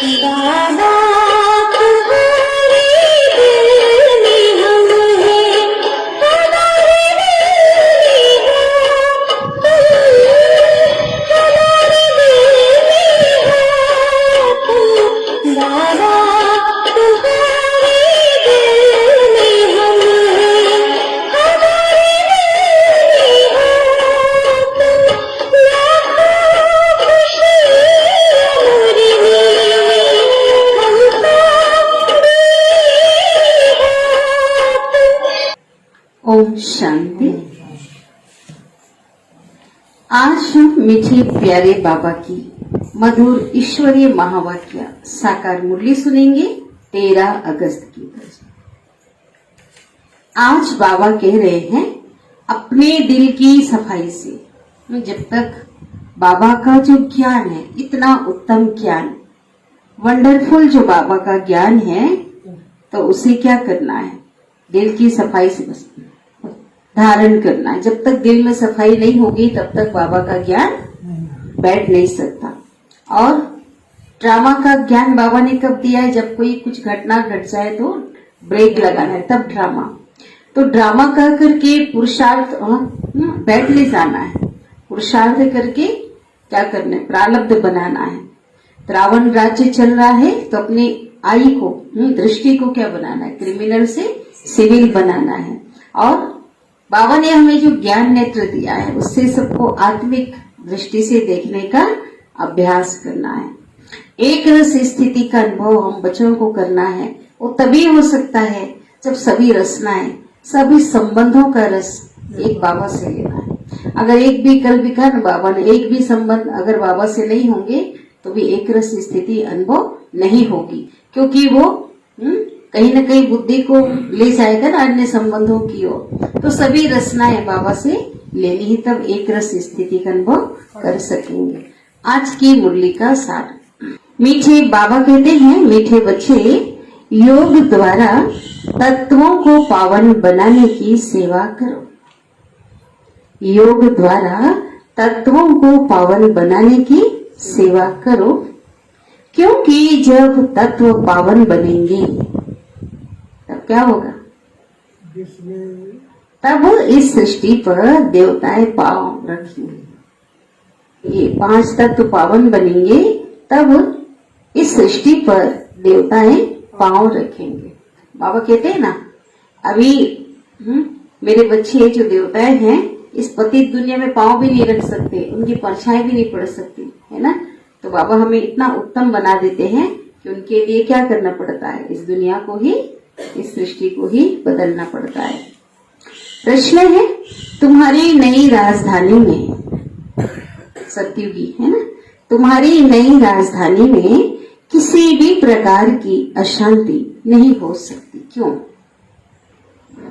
दादा तुम्हारे दिल में हम हैं, हमारे दिल में हो तुम, हमारे दिल में हो तुम। दादा तुम्हारे दिल में हम हैं, हमारे दिल में हो तुम। लाखों खुशियाँ उमर में हमको ओम शांति। आज हम मीठे प्यारे बाबा की मधुर ईश्वरीय महावाक्य साकार मुरली सुनेंगे 13 अगस्त की। आज बाबा कह रहे हैं अपने दिल की सफाई से, जब तक बाबा का जो ज्ञान है, इतना उत्तम ज्ञान, वंडरफुल जो बाबा का ज्ञान है, तो उसे क्या करना है? दिल की सफाई से बस धारण करना है। जब तक दिल में सफाई नहीं होगी तब तक बाबा का ज्ञान बैठ नहीं सकता। और ड्रामा का ज्ञान बाबा ने कब दिया है? जब कोई कुछ घटना घट जाए तो ब्रेक लगाना है, तब ड्रामा। तो ड्रामा कर करके पुरुषार्थ बैठ ले जाना है। पुरुषार्थ करके क्या करना है? प्रारब्ध बनाना है। रावण राज्य चल रहा है तो अपनी आई को, दृष्टि को क्या बनाना है? क्रिमिनल से सिविल बनाना है। और बाबा ने हमें जो ज्ञान नेत्र दिया है उससे सबको आत्मिक दृष्टि से देखने का अभ्यास करना है। एक रस स्थिति का अनुभव हम बच्चों को करना है। वो तभी हो सकता है जब सभी रसनाएं, सभी संबंधों का रस एक बाबा से लेना है। अगर एक भी कल भी कहा बाबा ने, एक भी संबंध अगर बाबा से नहीं होंगे तो भी एक रस स्थिति अनुभव नहीं होगी, क्योंकि वो कहीं न कहीं बुद्धि को ले जाएगा ना अन्य संबंधों की ओर। तो सभी रचनाएं बाबा से लेनी ही, तब एक रस स्थिति का अनुभव कर सकेंगे। आज की मुरली का सार, मीठे बाबा कहते हैं, मीठे बच्चे योग द्वारा तत्वों को पावन बनाने की सेवा करो। योग द्वारा तत्वों को पावन बनाने की सेवा करो, क्योंकि जब तत्व पावन बनेंगे तब क्या होगा? तब इस सृष्टि पर देवताएं पांव रखेंगे। ये 5 तत्व पावन बनेंगे तब इस सृष्टि पर देवताएं पांव रखेंगे। बाबा कहते हैं ना, अभी मेरे बच्चे जो देवताएं हैं इस पतित दुनिया में पांव भी नहीं रख सकते, उनकी परछाई भी नहीं पड़ सकती, है ना। तो बाबा हमें इतना उत्तम बना देते हैं कि उनके लिए क्या करना पड़ता है? इस दुनिया को ही, इस सृष्टि को ही बदलना पड़ता है। प्रश्न है, तुम्हारी नई राजधानी में, सत्युगी है ना, तुम्हारी नई राजधानी में किसी भी प्रकार की अशांति नहीं हो सकती। क्यों?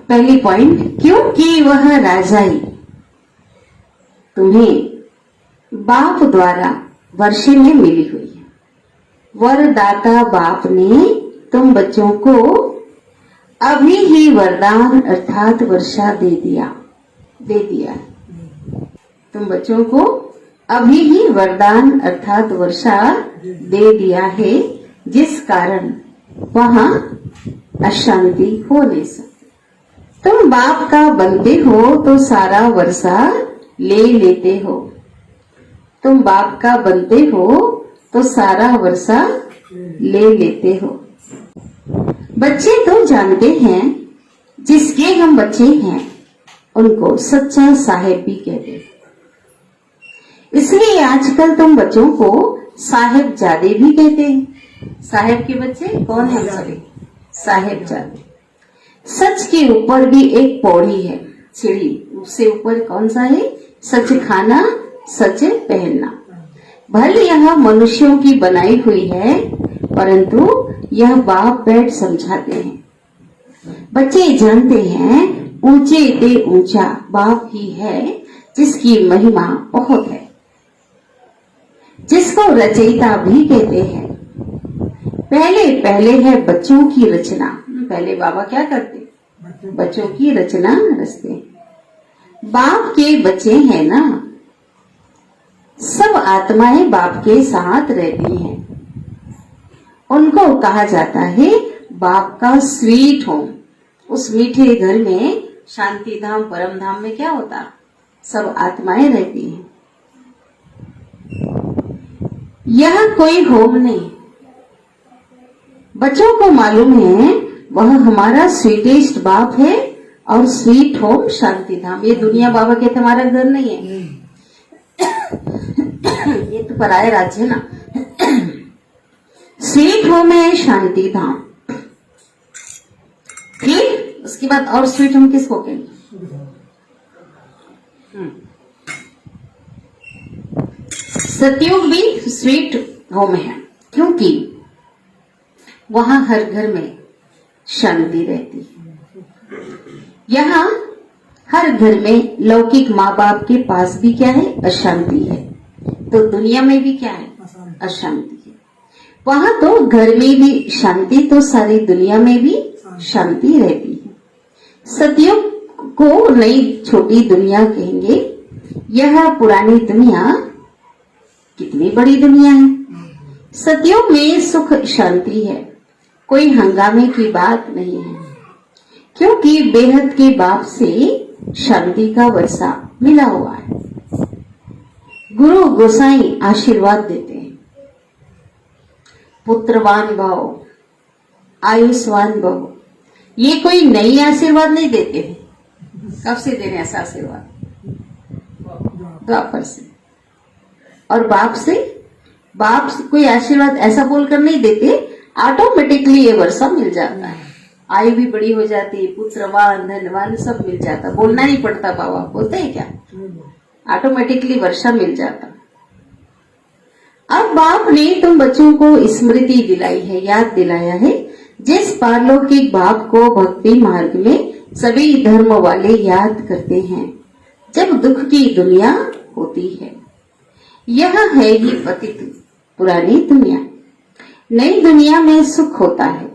पहली पॉइंट, क्योंकि वह राजाई तुम्हें बाप द्वारा वर्षे में मिली हुई है। वरदाता बाप ने तुम बच्चों को अभी ही वरदान अर्थात वर्षा दे दिया। तुम बच्चों को अभी ही वरदान अर्थात वर्षा दे दिया है, जिस कारण वहां अशांति हो नहीं सकती। तुम बाप का बनते हो तो सारा वर्षा ले लेते हो। तुम बाप का बनते हो तो सारा वर्षा ले लेते हो। बच्चे तो जानते हैं, जिसके हम बच्चे हैं उनको सच्चा साहेब भी कहते हैं। इसलिए आजकल तुम बच्चों को साहेबजादे भी कहते हैं। साहेब के बच्चे कौन है? सभी साहेबजादे। सच के ऊपर भी एक पौड़ी है, सीढ़ी, उससे ऊपर कौन सा है? सच खाना, सच पहनना। भले यह मनुष्यों की बनाई हुई है, परंतु यह बाप बैठ समझाते हैं। बच्चे जानते हैं ऊंचे ते ऊंचा बाप ही है, जिसकी महिमा बहुत है, जिसको रचयिता भी कहते हैं। पहले पहले है बच्चों की रचना। पहले बाबा क्या करते? बच्चों की रचना रचते। बाप के बच्चे हैं ना, सब आत्माएं बाप के साथ रहती हैं। उनको कहा जाता है बाप का स्वीट होम। उस मीठे घर में, शांति धाम, परम धाम में क्या होता, सब आत्माएं रहती हैं। यह कोई होम नहीं। बच्चों को मालूम है वह हमारा स्वीटेस्ट बाप है और स्वीट होम शांति धाम। ये दुनिया बाबा के तुम्हारा घर नहीं है, ये तो पराया राज्य है ना। स्वीट होम है शांति धाम। ठीक, उसके बाद और स्वीट होम किसको कहेंगे? सतयुग भी स्वीट होम है, क्योंकि वहां हर घर में शांति रहती है। यहाँ हर घर में लौकिक माँ बाप के पास भी क्या है, अशांति है, तो दुनिया में भी क्या है, अशांति है। वहां तो घर में भी शांति, तो सारी दुनिया में भी शांति रहती है। सतयुग को नई छोटी दुनिया कहेंगे। यह पुरानी दुनिया कितनी बड़ी दुनिया है। सतयुग में सुख शांति है, कोई हंगामे की बात नहीं है, क्योंकि बेहद के बाप से शांति का वर्षा मिला हुआ है। गुरु गोसाई आशीर्वाद देते हैं, पुत्रवान भव, आयुष्वान भव। ये कोई नई आशीर्वाद नहीं देते हैं। कब से दे रहे हैं ऐसा आशीर्वाद? द्वापर से। और बाप से कोई आशीर्वाद ऐसा बोलकर नहीं देते, ऑटोमेटिकली ये वर्षा मिल जाता है। आयु भी बड़ी हो जाती है, पुत्रवान, धनवान सब मिल जाता, बोलना नहीं पड़ता। बाबा बोलते हैं क्या, ऑटोमेटिकली वर्षा मिल जाता। अब बाप ने तुम बच्चों को स्मृति दिलाई है, याद दिलाया है, जिस पारलौकिक बाप को भक्ति मार्ग में सभी धर्म वाले याद करते हैं जब दुख की दुनिया होती है। यह है ही पतित पुरानी दुनिया। नई दुनिया में सुख होता है,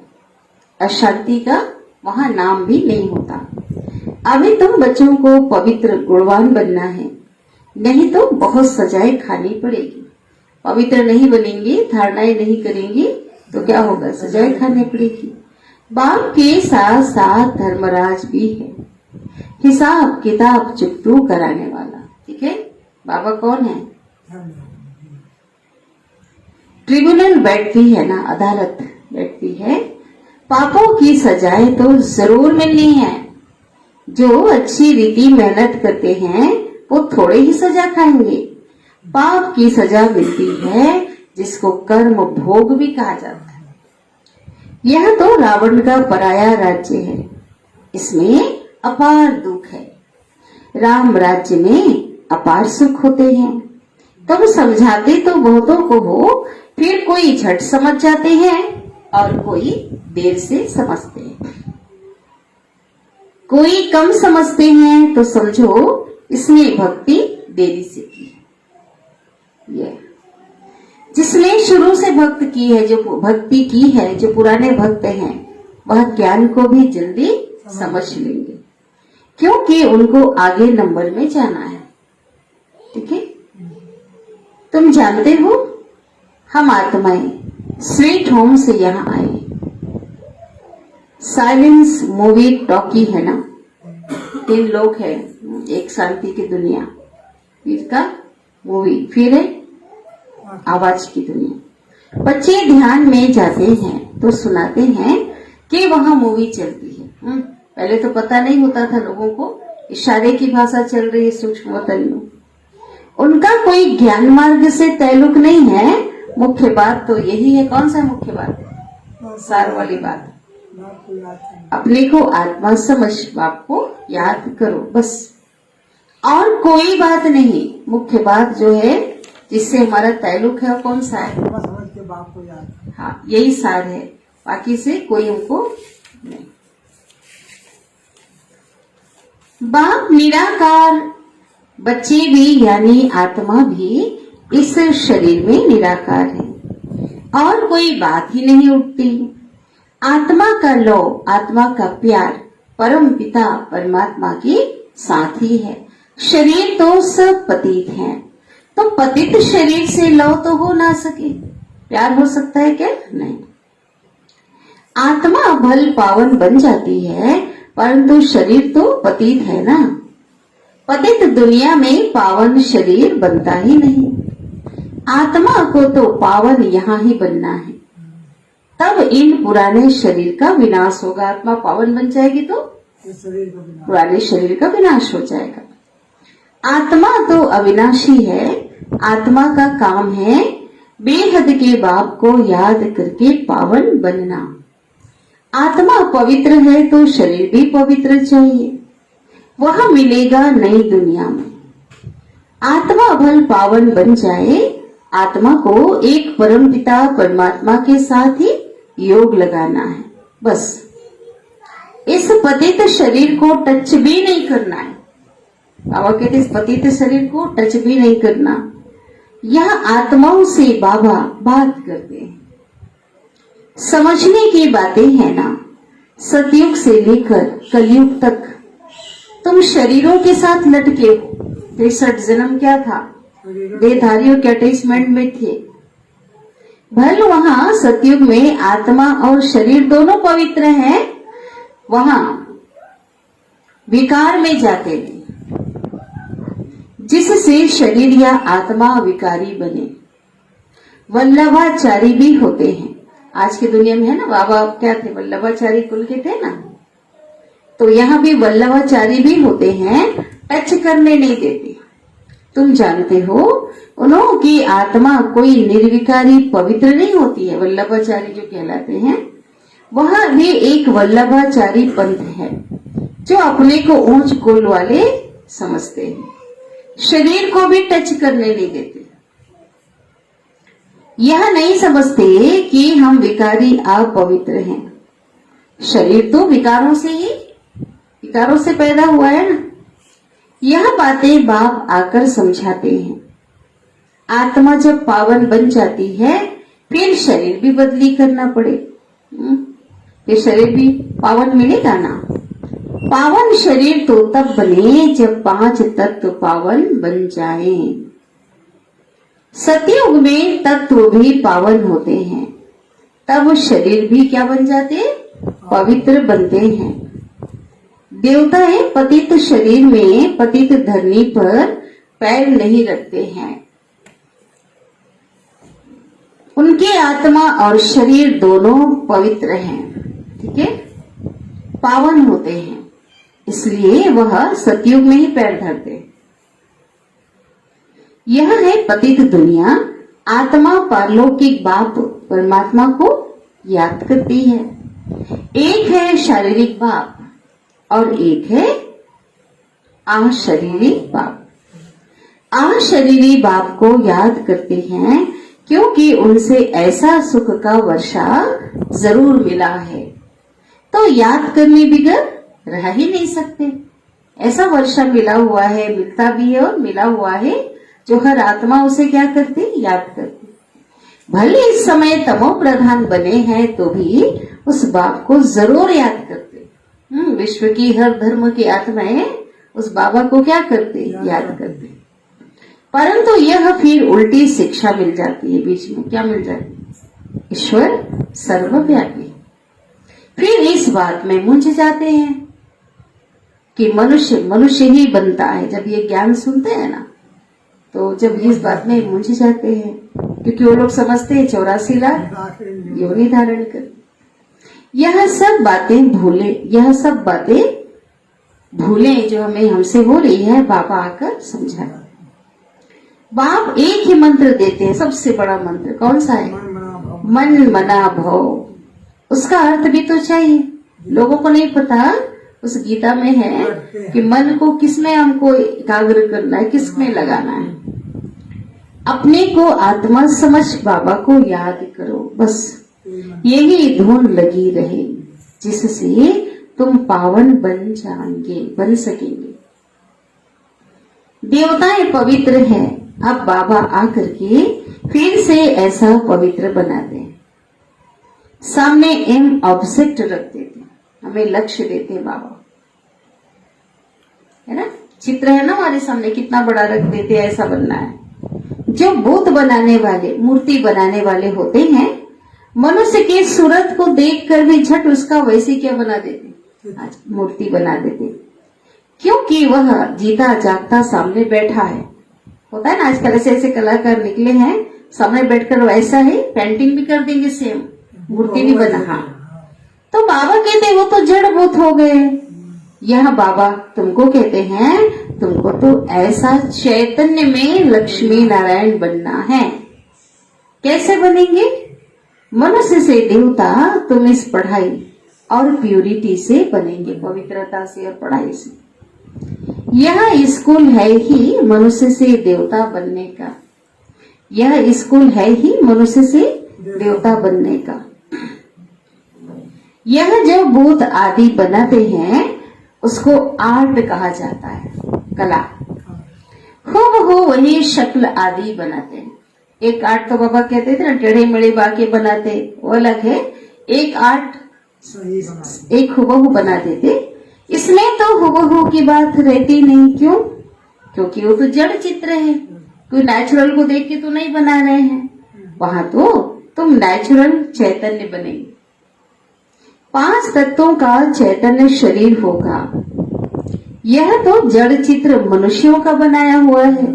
अशांति का वहां नाम भी नहीं होता। अभी तुम बच्चों को पवित्र गुणवान बनना है, नहीं तो बहुत सजाएं खानी पड़ेगी। पवित्र नहीं बनेंगे, धारणाएं नहीं करेंगे तो क्या होगा, सजाएं खानी पड़ेगी। बाप के साथ साथ धर्मराज भी है, हिसाब किताब चुकतू कराने वाला। ठीक है, बाबा कौन है? ट्रिब्यूनल बैठती है ना, अदालत बैठती है। पापों की सजाएं तो जरूर मिलनी है। जो अच्छी रीति मेहनत करते हैं वो थोड़े ही सजा खाएंगे। पाप की सजा मिलती है, जिसको कर्म भोग भी कहा जाता है। यह तो रावण का पराया राज्य है, इसमें अपार दुख है। राम राज्य में अपार सुख होते हैं। तुम समझाते तो बहुतों को हो, फिर कोई झट समझ जाते हैं और कोई देर से समझते हैं। कोई कम समझते हैं तो समझो इसने भक्ति देरी से की है। ये जिसने शुरू से भक्त की है, जो भक्ति की है, जो पुराने भक्त हैं, वह ज्ञान को भी जल्दी समझ लेंगे, क्योंकि उनको आगे नंबर में जाना है। ठीक है, तुम जानते हो हम आत्माएं स्वीट होम से यहाँ आए। साइलेंस मूवी टॉकी है ना, 3 लोग हैं, एक शांति की दुनिया, फिर का मूवी, फिर है आवाज की दुनिया। बच्चे ध्यान में जाते हैं तो सुनाते हैं कि वहां मूवी चलती है। पहले तो पता नहीं होता था लोगों को, इशारे की भाषा चल रही है, सूक्ष्म वतन में। उनका कोई ज्ञान मार्ग से ताल्लुक नहीं है। मुख्य बात तो यही है। कौन सा मुख्य बात? सार वाली बात, अपने को आत्मा समझ, बाप को याद करो, बस और कोई बात नहीं। मुख्य बात जो है जिससे हमारा ताल्लुक है वो कौन सा है? समझ के बाप को याद। हाँ, यही सार है, बाकी से कोई हमको नहीं। बाप निराकार, बच्चे भी यानी आत्मा भी इस शरीर में निराकार है और कोई बात ही नहीं उठती। आत्मा का लौ, आत्मा का प्यार परम पिता परमात्मा के साथ ही है। शरीर तो सब पतित हैं, तो पतित शरीर से लौ तो हो ना सके। प्यार हो सकता है क्या? नहीं। आत्मा भल पावन बन जाती है, परंतु शरीर तो पतित है ना। पतित दुनिया में पावन शरीर बनता ही नहीं। आत्मा को तो पावन यहाँ ही बनना है, तब इन पुराने शरीर का विनाश होगा। आत्मा पावन बन जाएगी तो ये शरीर का बिना पुराने शरीर का विनाश हो जाएगा। आत्मा तो अविनाशी है। आत्मा का काम है बेहद के बाप को याद करके पावन बनना। आत्मा पवित्र है तो शरीर भी पवित्र चाहिए, वह मिलेगा नई दुनिया में। आत्मा भल पावन बन जाए, आत्मा को एक परमपिता परमात्मा के साथ ही योग लगाना है। बस इस पतित शरीर को टच भी नहीं करना है। बाबा कहते इस पतित शरीर को टच भी नहीं करना। यह आत्माओं से बाबा बात करते हैं। समझने की बातें है ना। सतयुग से लेकर कलयुग तक तुम शरीरों के साथ लटके हो। 63 जन्म क्या था, देहधारियों के अटैचमेंट में थे। भल वहां सतयुग में आत्मा और शरीर दोनों पवित्र हैं, वहां विकार में जाते हैं, जिससे शरीर या आत्मा विकारी बने। वल्लभाचारी भी होते हैं। आज की दुनिया में है ना, बाबा क्या थे, वल्लभाचारी कुल के थे ना। तो यहाँ भी वल्लभाचारी भी होते हैं, टच करने नहीं देते। तुम जानते हो उन्हों की आत्मा कोई निर्विकारी पवित्र नहीं होती है। वल्लभाचारी जो कहलाते हैं वह भी एक वल्लभाचारी पंथ है, जो अपने को ऊंच कुल वाले समझते हैं। शरीर को भी टच करने नहीं देते। यह नहीं समझते कि हम विकारी अपवित्र हैं। शरीर तो विकारों से पैदा हुआ है ना। यह बातें बाप आकर समझाते हैं। आत्मा जब पावन बन जाती है, फिर शरीर भी बदली करना पड़े। फिर शरीर भी पावन मिलेगा ना। पावन शरीर तो तब बने जब 5 तत्व पावन बन जाएं। सतयुग में तत्व भी पावन होते हैं, तब शरीर भी क्या बन जाते, पवित्र बनते हैं। देवताएं पतित शरीर में पतित धरनी पर पैर नहीं रखते हैं। उनके आत्मा और शरीर दोनों पवित्र हैं, ठीक है, पावन होते हैं, इसलिए वह सतयुग में ही पैर धरते हैं। यह है पतित दुनिया। आत्मा पारलौकिक बाप परमात्मा को याद करती है। एक है शारीरिक बाप और एक है अशरीरी बाप। अशरीरी बाप को याद करते हैं क्योंकि उनसे ऐसा सुख का वर्षा जरूर मिला है, तो याद करने बिगर रह ही नहीं सकते। ऐसा वर्षा मिला हुआ है, मिलता भी है और मिला हुआ है, जो हर आत्मा उसे क्या करती, याद करती। भले इस समय तमो प्रधान बने हैं तो भी उस बाप को जरूर याद करते। विश्व की हर धर्म की आत्माएं उस बाबा को क्या करते, याद करते। परंतु यह फिर उल्टी शिक्षा मिल जाती है बीच में। क्या मिल जाती है, ईश्वर सर्वव्यापी। फिर इस बात में मुंझ जाते हैं कि मनुष्य ही बनता है। जब ये ज्ञान सुनते हैं ना, तो जब इस बात में मुंझ जाते हैं, क्योंकि वो लोग समझते हैं 84 लाख योनि धारण कर। यह सब बातें भूले जो हमसे हो रही है, बाबा आकर समझाए। बाप एक ही मंत्र देते हैं, सबसे बड़ा मंत्र कौन सा है, मन मना भव। उसका अर्थ भी तो चाहिए, लोगों को नहीं पता। उस गीता में है कि मन को किसमें हमको एकाग्र करना है, किसमें लगाना है। अपने को आत्मा समझ बाबा को याद करो, बस यही धुन लगी रहे, जिससे तुम पावन बन सकेंगे। देवताएं पवित्र हैं, अब बाबा आकर के फिर से ऐसा पवित्र बनाते हैं। सामने एम ऑब्जेक्ट रख देते हैं, हमें लक्ष्य देते हैं बाबा, है ना। चित्र है ना हमारे सामने, कितना बड़ा रख देते हैं, ऐसा बनना है। जो बुत बनाने वाले, मूर्ति बनाने वाले होते हैं, मनुष्य की सूरत को देखकर भी झट उसका वैसे क्या बना देते, आज मूर्ति बना देते, क्योंकि वह जीता जागता सामने बैठा है। होता है ना आजकल ऐसे ऐसे कलाकार निकले हैं, सामने बैठकर वैसा ही पेंटिंग भी कर देंगे, सेम मूर्ति भी बना। हाँ, तो बाबा कहते वो तो जड़ भूत हो गए। यह बाबा तुमको कहते हैं तुमको तो ऐसा चैतन्य में लक्ष्मी नारायण बनना है। कैसे बनेंगे? मनुष्य से देवता तुम इस पढ़ाई और प्यूरिटी से बनेंगे, पवित्रता से और पढ़ाई से। यह स्कूल है ही मनुष्य से देवता बनने का, यह स्कूल है ही मनुष्य से देवता बनने का। यह जो भूत आदि बनाते हैं उसको आर्ट कहा जाता है, कला। खूब हो वही शक्ल आदि बनाते हैं। एक आर्ट तो बाबा कहते थे ना टेढ़े मेढ़े बाके बनाते, वो अलग है। एक आर्ट सही बना एक हुबहू बना देते, इसमें तो हुबहू की बात रहती नहीं। क्यों? क्योंकि वो तो जड़ चित्र है, कोई नेचुरल को देख के तो नहीं बना रहे हैं। वहां तो तुम नेचुरल चैतन्य बनेंगे। 5 तत्वों का चैतन्य शरीर होगा। यह तो जड़ चित्र मनुष्यों का बनाया हुआ है,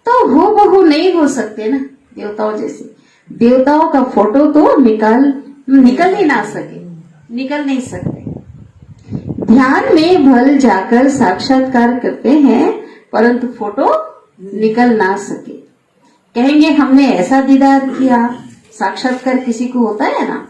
तो हुबहू नहीं हो सकते ना देवताओं जैसे। देवताओं का फोटो तो निकल ही ना सके, निकल नहीं सकते। ध्यान में भल जाकर साक्षात्कार करते हैं, परंतु फोटो निकल ना सके। कहेंगे हमने ऐसा दीदार किया, साक्षात्कार किसी को होता है ना।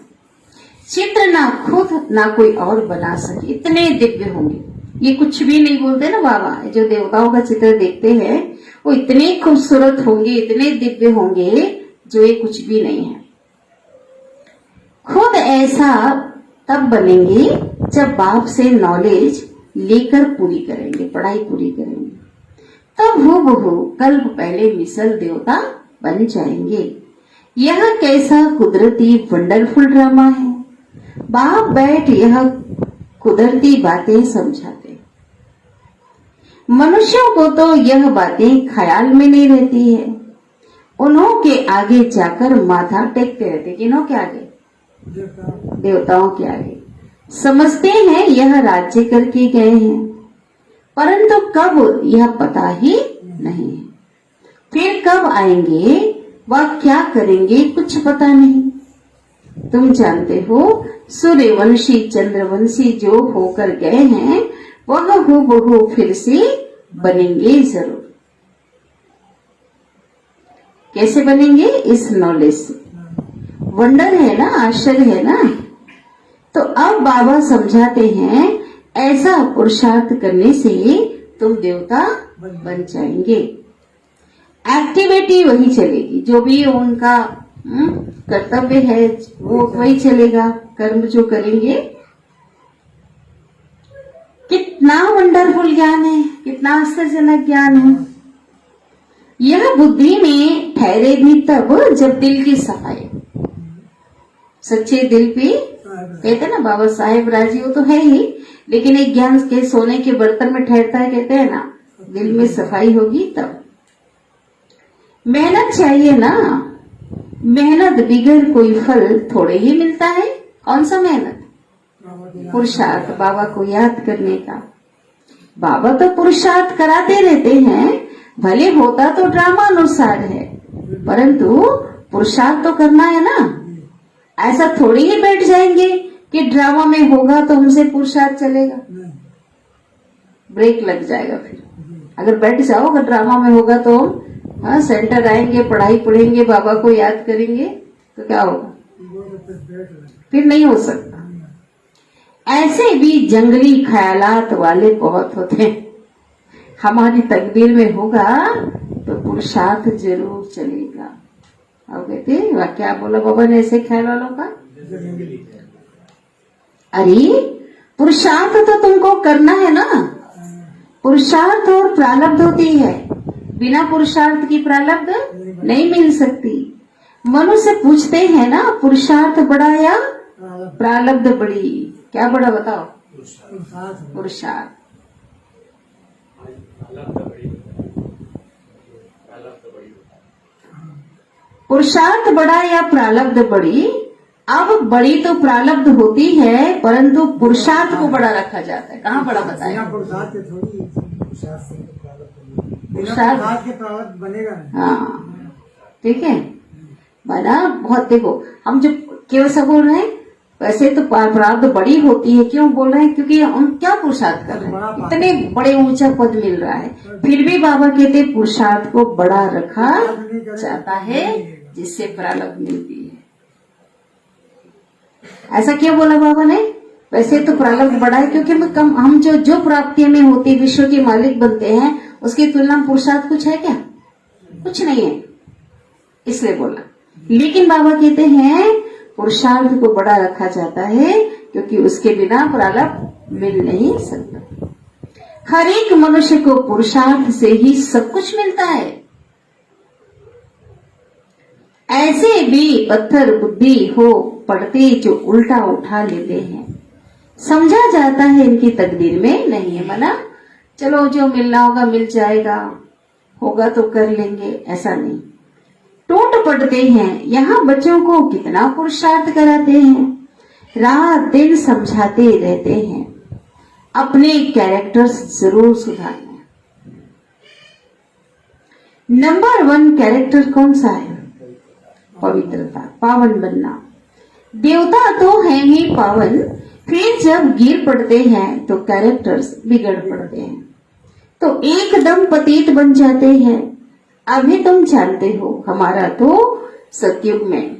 चित्र ना खुद ना कोई और बना सके, इतने दिव्य होंगे। ये कुछ भी नहीं बोलते ना बाबा, जो देवताओं का चित्र देखते हैं वो इतने खूबसूरत होंगे, इतने दिव्य होंगे, जो ये कुछ भी नहीं है। खुद ऐसा तब बनेंगे जब बाप से नॉलेज लेकर पूरी करेंगे, पढ़ाई पूरी करेंगे, तब हूबहू कल्प पहले मिसल देवता बन जाएंगे। यह कैसा कुदरती वंडरफुल ड्रामा है। बाप बैठ यह कुदरती बातें समझाते। मनुष्यों को तो यह बातें ख्याल में नहीं रहती है, उन्हों के आगे जाकर माथा टेकते रहते। किन्हों के आगे? देवताओं के आगे। समझते हैं यह राज्य करके गए हैं, परंतु कब यह पता ही नहीं है। फिर कब आएंगे, वह क्या करेंगे, कुछ पता नहीं। तुम जानते हो सूर्यवंशी चंद्रवंशी जो होकर गए हैं वह हूबहू फिर से बनेंगे जरूर। कैसे बनेंगे? इस नॉलेज से। वंडर है ना, आश्चर्य है ना। तो अब बाबा समझाते हैं ऐसा पुरुषार्थ करने से तुम देवता बन जाएंगे। एक्टिविटी वही चलेगी, जो भी उनका कर्तव्य है वो वही चलेगा। कर्म जो करेंगे। कितना वंडरफुल ज्ञान है, कितना आश्चर्यजनक ज्ञान है। यह बुद्धि में ठहरे भी तब जब दिल की सफाई, सच्चे दिल पे कहते ना बाबा साहेब राजी, वो तो है ही, लेकिन एक ज्ञान के सोने के बर्तन में ठहरता है, कहते हैं ना, दिल में सफाई होगी तब। मेहनत चाहिए ना, मेहनत बिगड़ कोई फल थोड़े ही मिलता है। कौन सा मेहनत? पुरुषार्थ, बाबा को याद करने का। बाबा तो पुरुषार्थ कराते रहते हैं, भले होता तो ड्रामा अनुसार है, परंतु पुरुषार्थ तो करना है ना। ऐसा थोड़ी ही बैठ जाएंगे कि ड्रामा में होगा तो हमसे पुरुषार्थ चलेगा, ब्रेक लग जाएगा। फिर अगर बैठ जाओ, अगर ड्रामा में होगा तो हाँ सेंटर आएंगे, पढ़ाई पढ़ेंगे, बाबा को याद करेंगे, तो क्या होगा? फिर नहीं हो सकता। ऐसे भी जंगली ख्यालात वाले बहुत होते हैं। हमारी तकदीर में होगा तो पुरुषार्थ जरूर चलेगा। अब कहते वह क्या बोला बाबा ने ऐसे ख्याल वालों का? अरे पुरुषार्थ तो तुमको करना है ना। पुरुषार्थ और प्रारब्ध होती है, बिना पुरुषार्थ की प्रारब्ध नहीं मिल सकती। मनुष्य पूछते हैं ना, पुरुषार्थ बड़ा या प्रारब्ध बड़ी? क्या बड़ा बताओ? पुरुषार्थ। पुरुषार्थ बड़ा या प्रारब्ध बड़ी? अब बड़ी तो प्रारब्ध होती है, परंतु पुरुषार्थ को बड़ा रखा जाता है। कहाँ बड़ा बिना बताया? पुरुषार्थ के थोड़ी पुरुषार्थ से प्रारब्ध बनेगा। बिना पुरुषार्थ- पुरुषार्थ के प्रारब्ध बनेगा नहीं। हाँ, ठीक है। बना बहुत, देखो हम जब केवल सब बोल रहे हैं, वैसे तो प्रारब्ध बड़ी होती है। क्यों बोल रहे हैं? क्योंकि हम क्या पुरुषार्थ कर रहे हैं, इतने बड़े ऊंचा पद मिल रहा है, फिर भी बाबा कहते पुरुषार्थ को बड़ा रखा जाता है, जिससे प्रारब्ध मिलती है। ऐसा क्यों बोला बाबा ने? वैसे तो प्रारब्ध बड़ा है, क्योंकि हम जो प्राप्तियों में होती, विश्व के मालिक बनते हैं, उसकी तुलना में पुरुषार्थ कुछ है क्या? कुछ नहीं है, इसलिए बोला। लेकिन बाबा कहते हैं पुरुषार्थ को बड़ा रखा जाता है, क्योंकि उसके बिना प्रारब्ध मिल नहीं सकता। हर एक मनुष्य को पुरुषार्थ से ही सब कुछ मिलता है। ऐसे भी पत्थर बुद्धि हो पड़ते जो उल्टा उठा लेते हैं, समझा जाता है इनकी तकदीर में नहीं है। मना चलो जो मिलना होगा मिल जाएगा, होगा तो कर लेंगे, ऐसा नहीं। टूट पड़ते हैं। यहाँ बच्चों को कितना पुरुषार्थ कराते हैं, रात दिन समझाते रहते हैं, अपने कैरेक्टर्स जरूर सुधारना। नंबर 1 कैरेक्टर कौन सा है? पवित्रता, पावन बनना। देवता तो है ही पावन, फिर जब गिर पड़ते हैं तो कैरेक्टर्स बिगड़ पड़ते हैं, तो एकदम पतित बन जाते हैं। अभी तुम जानते हो हमारा तो सतयुग में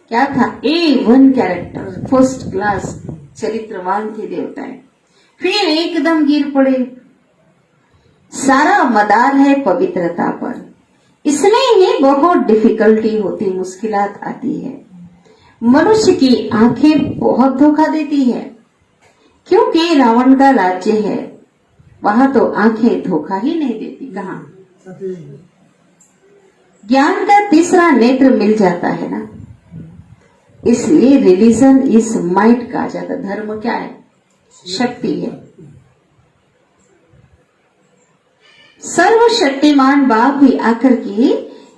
क्या था? A1 कैरेक्टर, फर्स्ट क्लास चरित्रवान थे देवताएं, फिर एकदम गिर पड़े। सारा मदार है पवित्रता पर, इसमें ही बहुत डिफिकल्टी होती, मुश्किलात आती है। मनुष्य की आंखें बहुत धोखा देती है, क्योंकि रावण का राज्य है, वहां तो आंखें धोखा ही नहीं देती। कहाँ? ज्ञान का तीसरा नेत्र मिल जाता है ना, इसलिए रिलीजन इज माइट कहा जाता। धर्म क्या है? शक्ति है। सर्वशक्तिमान बाप भी आकर के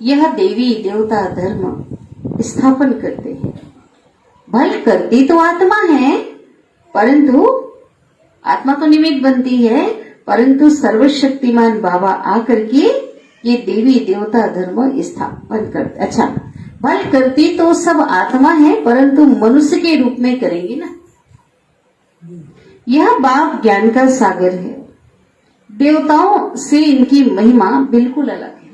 यह देवी देवता धर्म स्थापन करते हैं। भल करती तो आत्मा है, परंतु आत्मा तो निमित्त बनती है, परंतु सर्वशक्तिमान बाबा आकर के ये देवी देवता धर्म स्थापन करते। अच्छा, भल करती तो सब आत्मा है, परंतु मनुष्य के रूप में करेंगे ना। यह बाप ज्ञान का सागर है। देवताओं से इनकी महिमा बिल्कुल अलग है,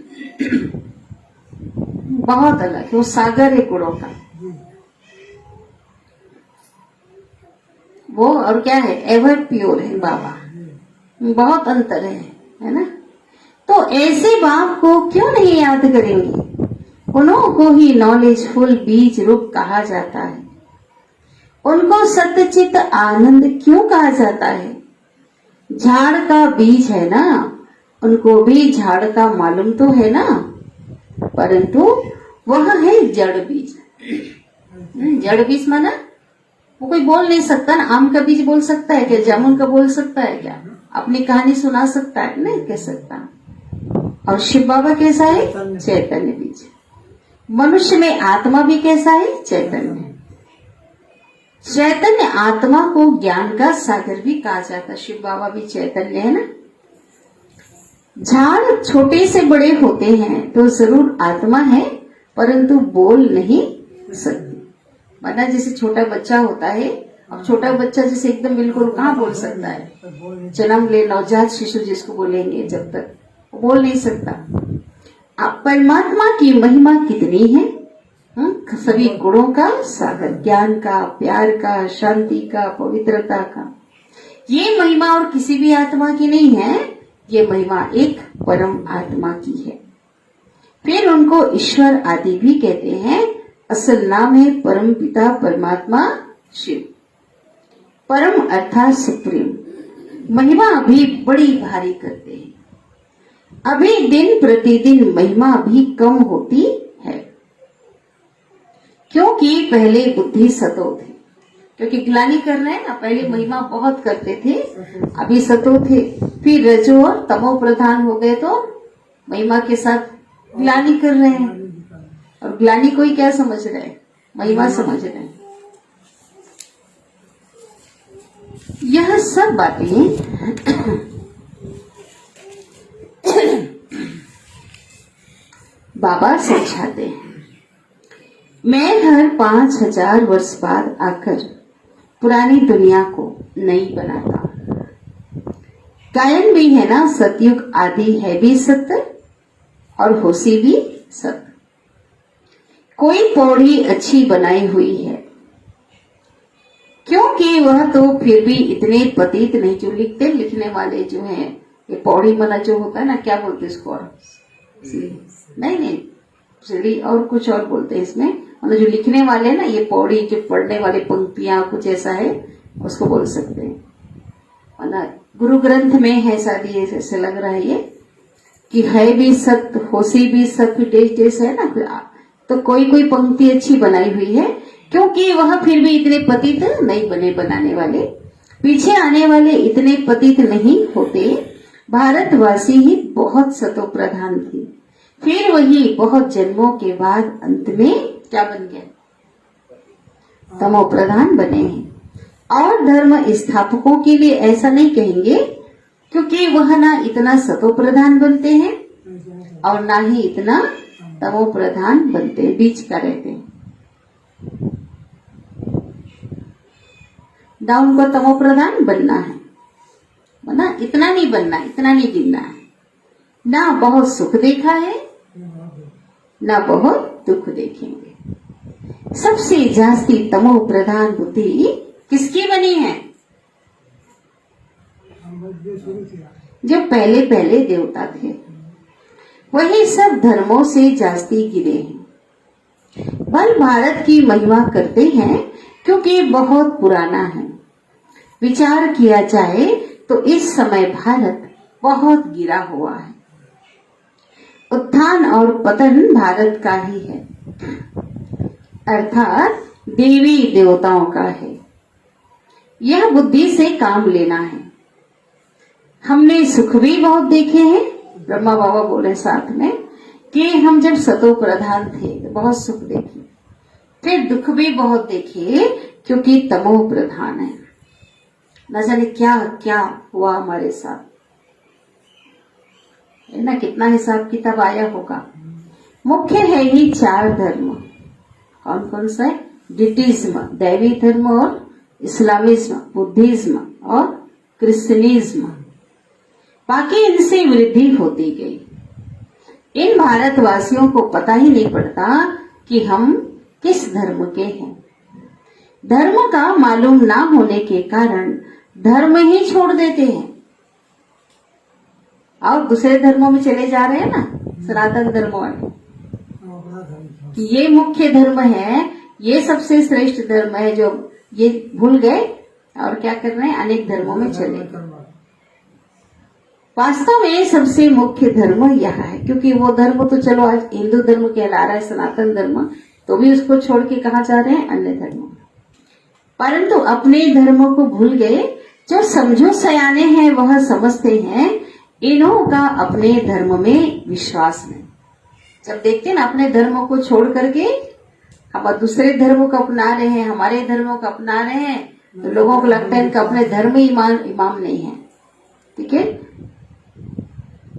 बहुत अलग है। वो सागर है गुणों का, वो और क्या है? एवर प्योर है बाबा, बहुत अंतर है ना। तो ऐसे बाप को क्यों नहीं याद करेंगे? उन्हों को ही नॉलेजफुल बीज रूप कहा जाता है। उनको सत्यचित आनंद क्यों कहा जाता है? झाड़ का बीज है ना, उनको भी झाड़ का मालूम तो है ना, परंतु वह है जड़ बीज। जड़ बीज माना वो कोई बोल नहीं सकता ना। आम का बीज बोल सकता है क्या? जामुन का बोल सकता है क्या? अपनी कहानी सुना सकता है? नहीं कह सकता। और शिव बाबा कैसा है? चैतन्य बीज। मनुष्य में आत्मा भी कैसा है? चैतन्य। चैतन्य आत्मा को ज्ञान का सागर भी कहा जाता। शिव बाबा भी चैतन्य है ना। झाड़ छोटे से बड़े होते हैं तो जरूर आत्मा है, परंतु बोल नहीं सकती। माना जैसे छोटा बच्चा होता है, अब छोटा बच्चा जैसे एकदम बिल्कुल कहाँ बोल सकता है? जन्म ले नवजात शिशु जिसको बोलेंगे, जब तक बोल नहीं सकता। अब परमात्मा की महिमा कितनी है? सभी गुणों का सागर, ज्ञान का, प्यार का, शांति का, पवित्रता का। ये महिमा और किसी भी आत्मा की नहीं है, ये महिमा एक परम आत्मा की है। फिर उनको ईश्वर आदि भी कहते हैं। असल नाम है परम पिता परमात्मा शिव। परम अर्थात सुप्रीम। महिमा भी बड़ी भारी करते हैं। अभी दिन प्रतिदिन महिमा भी कम होती है, क्योंकि पहले बुद्धि सतो थे, क्योंकि ग्लानि कर रहे हैं ना। पहले महिमा बहुत करते थे, अभी सतो थे, फिर रजो और तमो प्रधान हो गए तो महिमा के साथ ग्लानि कर रहे हैं। और ग्लानि को ही क्या समझ रहे हैं? महिमा समझ रहे हैं। यह सब बातें बाबा समझाते हैं। मैं हर 5000 वर्ष बाद आकर पुरानी दुनिया को नई बनाता हूं। गायन भी है ना, सतयुग आदि है भी सत्य और होशी भी सत्य। कोई पौड़ी अच्छी बनाई हुई है, क्योंकि वह तो फिर भी इतने पतित नहीं। जो लिखने वाले जो हैं, ये पौड़ी मना जो होता है ना, क्या बोलते हैं इसको? और नहीं सीढ़ी और कुछ और बोलते हैं इसमें। मतलब जो लिखने वाले हैं ना, ये पौड़ी जो पढ़ने वाले पंक्तियां कुछ ऐसा है, उसको बोल सकते हैं। मतलब गुरु ग्रंथ में है शायद, ये ऐसे लग रहा है ये कि है भी सत्य, होशी भी सत्य, देश है ना। तो कोई पंक्ति अच्छी बनाई हुई है, क्योंकि वह फिर भी इतने पतित नहीं बने। बनाने वाले पीछे आने वाले इतने पतित नहीं होते। भारतवासी ही बहुत सतो प्रधान थे, फिर वही बहुत जन्मों के बाद अंत में क्या बन गया? तमो प्रधान बने हैं। और धर्म स्थापकों के लिए ऐसा नहीं कहेंगे, क्योंकि वह ना इतना सतो प्रधान बनते हैं और ना ही इतना तमो प्रधान बनते हैं, बीच का रहते हैं। ना उनको तमो प्रधान बनना है, ना इतना नहीं बनना, इतना नहीं गिनना है। ना बहुत सुख देखा है, ना बहुत दुख देखेंगे। सबसे जास्ती तमो प्रधान बुद्धि किसकी बनी है? जो पहले पहले देवता थे, वही सब धर्मों से जास्ती गिरे हैं। बल भारत की महिमा करते हैं, क्योंकि बहुत पुराना है। विचार किया जाए तो इस समय भारत बहुत गिरा हुआ है। उत्थान और पतन भारत का ही है, अर्थात देवी देवताओं का है। यह बुद्धि से काम लेना है। हमने सुख भी बहुत देखे हैं। ब्रह्मा बाबा बोले साथ में कि हम जब सतो प्रधान थे तो बहुत सुख देखे, फिर दुख भी बहुत देखे, क्योंकि तमो प्रधान है। न जाने क्या क्या हुआ हमारे साथ, है ना, कितना हिसाब किताब आया होगा। मुख्य है ही 4 धर्म। कौन कौन सा है? डिटिज्म, दैवी धर्म, और इस्लामिज्म, बुद्धिज्म और क्रिश्चियनिज्म। बाकी इनसे वृद्धि होती गई। इन भारतवासियों को पता ही नहीं पड़ता कि हम किस धर्म के हैं। धर्म का मालूम ना होने के कारण धर्म ही छोड़ देते हैं और दूसरे धर्मों में चले जा रहे हैं ना, सनातन धर्म वाले। ये मुख्य धर्म है, ये सबसे श्रेष्ठ धर्म है, जो ये भूल गए और क्या कर रहे हैं? अनेक धर्मों में चले। वास्तव में सबसे मुख्य धर्म यह है, क्योंकि वो धर्म तो चलो आज हिंदू धर्म कहला रहा है, सनातन धर्म, तो भी उसको छोड़ के कहा जा रहे हैं? अन्य धर्म। परंतु अपने धर्म को भूल गए। जो समझो सयाने हैं वह समझते हैं इन्हों का अपने धर्म में विश्वास नहीं। जब देखते हैं ना अपने धर्म को छोड़ करके हम दूसरे धर्मों को अपना रहे हैं, हमारे धर्मों को अपना रहे हैं, तो लोगों को लगता है इनका अपने धर्म में इमाम नहीं है। ठीक है,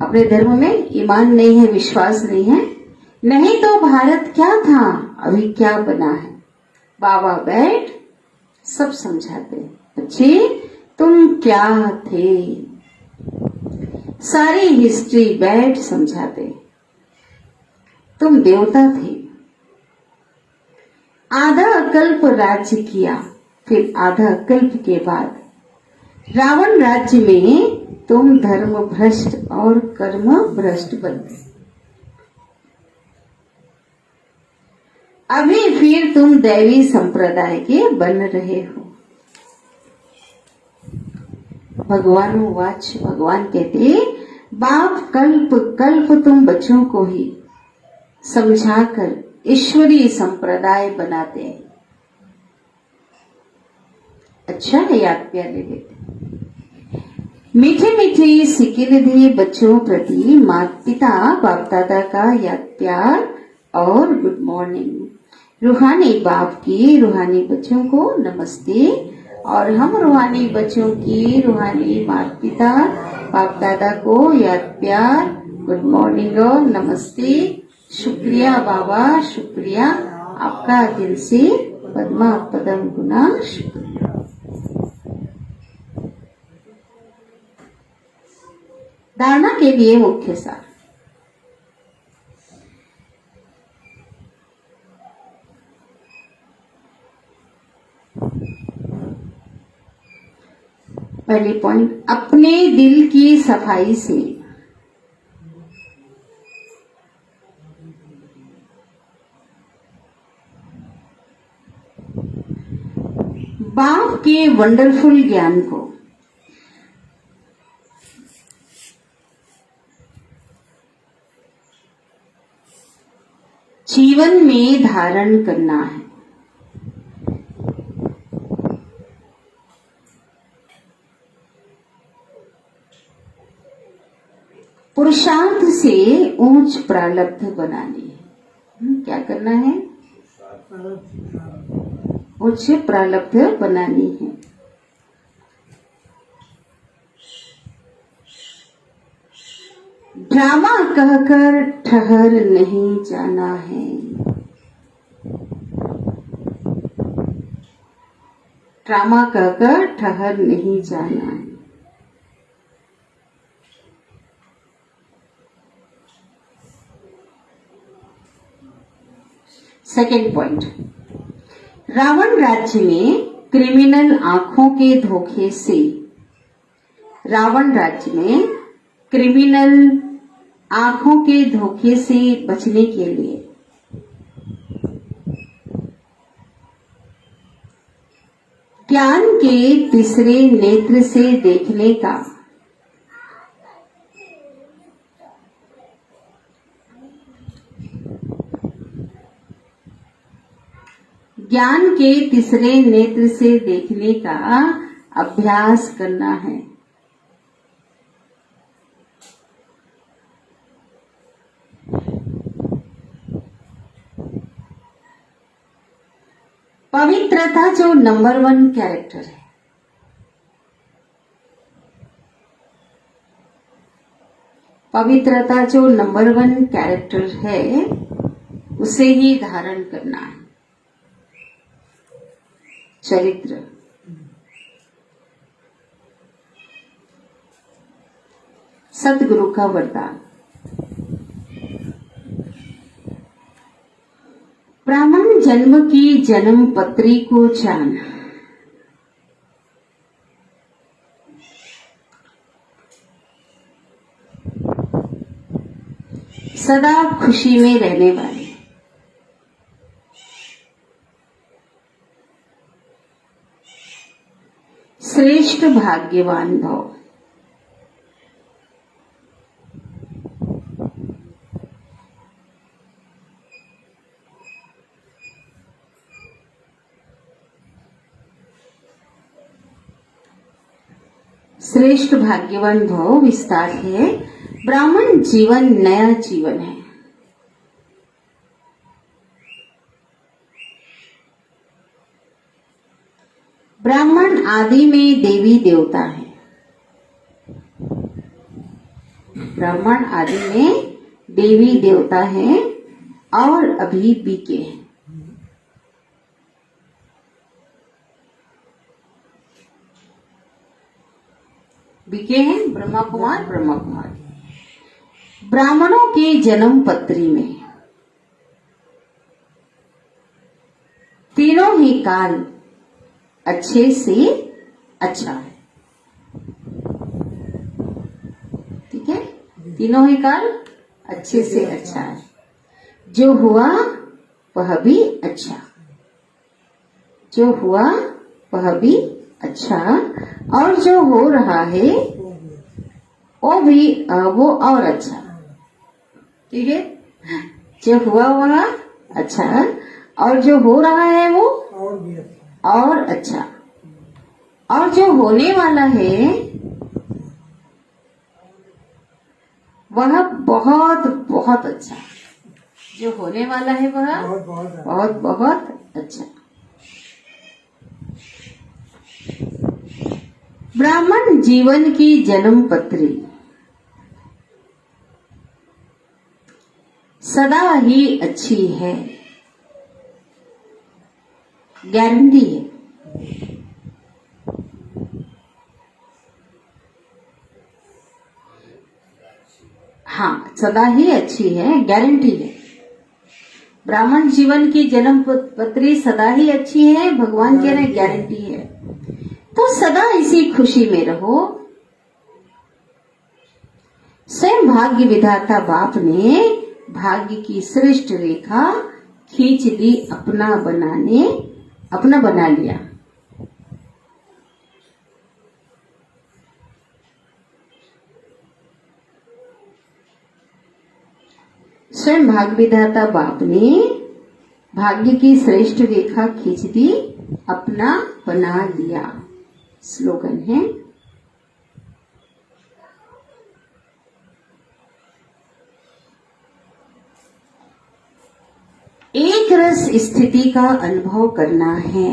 अपने धर्म में ईमान नहीं है, विश्वास नहीं है। नहीं तो भारत क्या था, अभी क्या बना है। बाबा बैठ सब समझाते, बच्चे तुम क्या थे, सारी हिस्ट्री बैठ समझाते। तुम देवता थे, आधा कल्प राज्य किया, फिर आधा कल्प के बाद रावण राज्य में तुम धर्म भ्रष्ट और कर्म भ्रष्ट बन गए। अभी फिर तुम दैवी संप्रदाय के बन रहे हो। भगवान वाच, भगवान कहते बाप कल्प कल्प तुम बच्चों को ही समझाकर ईश्वरीय संप्रदाय बनाते हैं। अच्छा है, याद प्यारे बेटे। मीठे मीठे सिक्के निधि बच्चों प्रति माता पिता बाप दादा का याद प्यार और गुड मॉर्निंग। रूहानी बाप की रूहानी बच्चों को नमस्ते और हम रूहानी बच्चों की रूहानी माता पिता बाप दादा को याद प्यार गुड मॉर्निंग और नमस्ते। शुक्रिया बाबा, शुक्रिया आपका दिल से पद्मा पदम गुना शुक्रिया। धारणा के लिए मुख्य सार। पहली पॉइंट, अपने दिल की सफाई से बाप के वंडरफुल ज्ञान को जीवन में धारण करना है। पुरुषार्थ से ऊंच प्रारब्ध बनानी है। क्या करना है? उच्च प्रारब्ध बनानी है। ड्रामा कहकर ठहर नहीं जाना है। ड्रामा कहकर ठहर नहीं जाना है। सेकेंड पॉइंट, रावण राज्य में क्रिमिनल आंखों के धोखे से, रावण राज्य में क्रिमिनल आंखों के धोखे से बचने के लिए ज्ञान के तीसरे नेत्र से देखने का ज्ञान के तीसरे नेत्र से देखने का अभ्यास करना है। पवित्रता जो नंबर 1 कैरेक्टर है, पवित्रता जो नंबर 1 कैरेक्टर है उसे ही धारण करना है। चरित्र, सतगुरु का वरदान। ब्राह्मण जन्म की जन्म पत्री को जान, सदा खुशी में रहने वाले, श्रेष्ठ भाग्यवान भव। श्रेष्ठ भाग्यवान भव विस्तार है। ब्राह्मण जीवन नया जीवन है। ब्राह्मण आदि में देवी देवता है। ब्राह्मण आदि में देवी देवता है और अभी बीके हैं। बीके हैं ब्रह्मा कुमार, ब्रह्मा कुमारी। ब्राह्मणों के जन्म पत्री में तीनों ही काल अच्छे से अच्छा है। ठीक है, तीनों ही काल अच्छे से अच्छा है। जो हुआ वह भी अच्छा, जो हुआ वह भी अच्छा, और जो हो रहा है वो और अच्छा। ठीक है, जो हुआ वह अच्छा और जो हो रहा है वो और अच्छा, और जो होने वाला है वह बहुत बहुत अच्छा। जो होने वाला है वह बहुत बहुत अच्छा। ब्राह्मण जीवन की जन्म पत्री सदा ही अच्छी है, गारंटी है। हाँ, सदा ही अच्छी है, गारंटी है। ब्राह्मण जीवन की जन्म पत्री सदा ही अच्छी है, भगवान कह रहे हैं गारंटी है। तो सदा इसी खुशी में रहो। स्वयं भाग्य विधाता बाप ने भाग्य की श्रेष्ठ रेखा खींच दी, अपना बना लिया। स्वयं भाग्य विधाता बाप ने भाग्य की श्रेष्ठ रेखा खींच दी, अपना बना लिया। स्लोगन है, एक रस स्थिति का अनुभव करना है।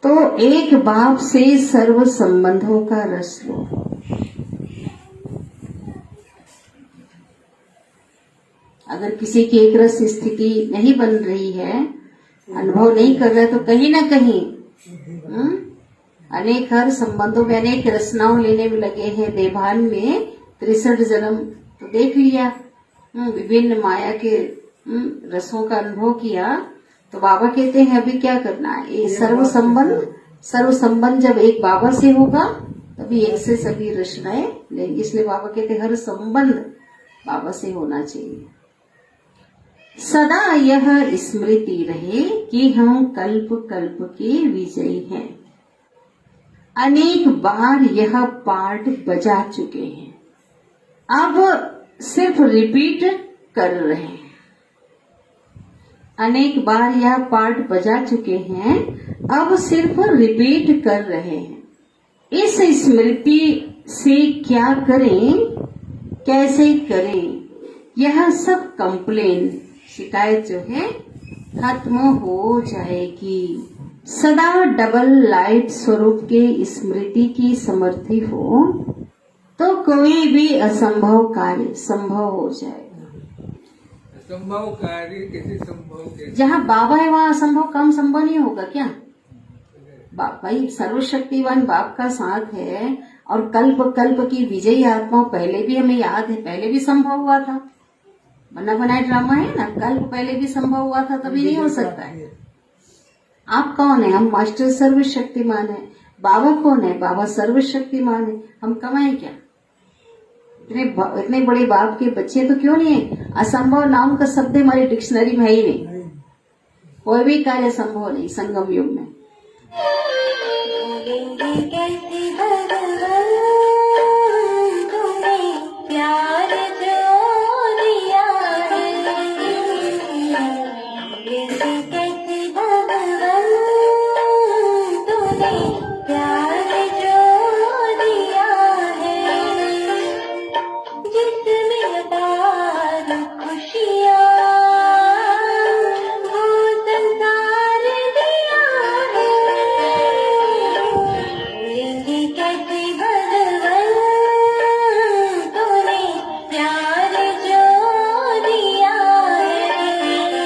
तो एक बाप से सर्व संबंधों का रस लो। अगर किसी की एक रस स्थिति नहीं बन रही है, अनुभव नहीं कर रहा है, तो कहीं ना कहीं अनेक हर संबंधों में अनेक रचनाओं लेने में लगे हैं। देवान में 63 जन्म तो देख लिया, विभिन्न माया के रसों का अनुभव किया। तो बाबा कहते हैं अभी क्या करना है, ये सर्व संबंध जब एक बाबा से होगा तभी एक से सभी रचनाएं लेंगे। इसलिए बाबा कहते हैं हर संबंध बाबा से होना चाहिए। सदा यह स्मृति रहे कि हम कल्प कल्प के विजयी हैं। अनेक बार यह पाठ बजा चुके हैं, अब सिर्फ रिपीट कर रहे हैं। अनेक बार यह पाठ बजा चुके हैं, अब सिर्फ रिपीट कर रहे हैं। इस स्मृति से क्या करें, कैसे करें, यह सब कंप्लेन शिकायत जो है खत्म हो जाएगी। सदा डबल लाइट स्वरूप के स्मृति की समर्थी हो तो कोई भी असंभव कार्य संभव हो जाएगा। असंभव कार्य किसी संभव के जहाँ बाबा है वहाँ असंभव काम संभव नहीं होगा क्या? भाई सर्वशक्तिवान बाप का साथ है और कल्प कल्प की विजयी आत्मा पहले भी हमें याद है, पहले भी संभव हुआ था। बना बनाए ड्रामा है ना, कल्प पहले भी संभव हुआ था, तभी नहीं हो सकता है। आप कौन है? हम मास्टर सर्वशक्तिमान है। बाबा कौन है? बाबा सर्वशक्तिमान है। हम कमाए क्या? इतने बड़े बाप के बच्चे तो क्यों नहीं है? असंभव नाम का शब्द हमारी डिक्शनरी में ही नहीं। कोई भी कार्य संभव नहीं संगम युग में।